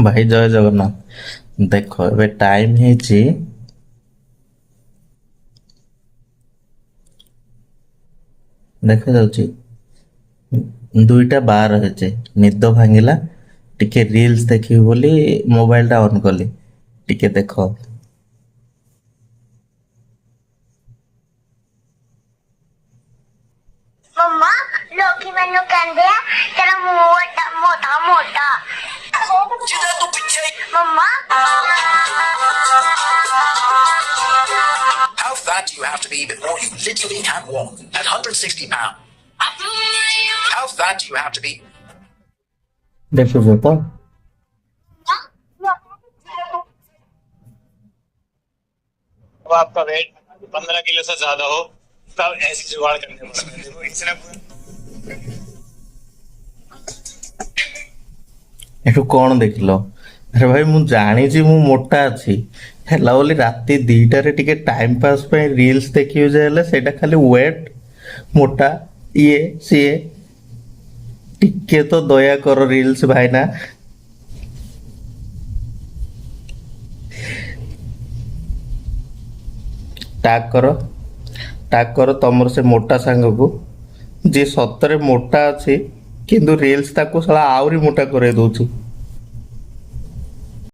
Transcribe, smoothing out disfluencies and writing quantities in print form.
ଭାଇ ଜୟ ଜଗନ୍ନାଥ। ଦେଖ ଏବେ ଟାଇମ ହେଇଛି, ଦେଖାଯାଉଛି 2ଟା 12 ହେଇଛି। ନିଦ ଭାଙ୍ଗିଲା, ଟିକେ ରିଲ୍ସ ଦେଖିବି ବୋଲି ମୋବାଇଲ ଟା ଅନ୍ କଲି। ଟିକେ ଦେଖ। मम्मा लोकी मैनू कहते हैं तेरा मुंह मोटा मोटा जिधर तू पीछे मम्मा How fat do you have to be before you literally can't walk at 160 pounds? How fat do you have to be? ଦେଖୁଛ ତ? अब आपका वेट 15 किलो से ज्यादा हो तब ऐसी जुगाड़ करने पड़ता है। देखो इसने ଏଠୁ କଣ ଦେଖିଲ? ଆରେ ଭାଇ ମୁଁ ଜାଣିଛି ମୁଁ ମୋଟା ଅଛି, ହେଲା ବୋଲି ରାତି 2ଟାରେ ଟିକେ ଟାଇମ ପାସ୍ ପାଇଁ ରିଲ୍ସ ଦେଖିବି ଯେ, ହେଲେ ସେଇଟା ଖାଲି ୱେଟ୍ ମୋଟା ଇଏ ସିଏ। ଟିକେ ତ ଦୟା କର ରିଲ୍ସ ଭାଇନା। ଟ୍ୟାଗ କର ତମର ସେ ମୋଟା ସାଙ୍ଗକୁ, ଯିଏ ସତରେ ମୋଟା ଅଛି କିନ୍ତୁ ରିଲ୍ସ ତାକୁ ଶଳା ଆହୁରି ମୋଟା କରେଇ ଦଉଛି।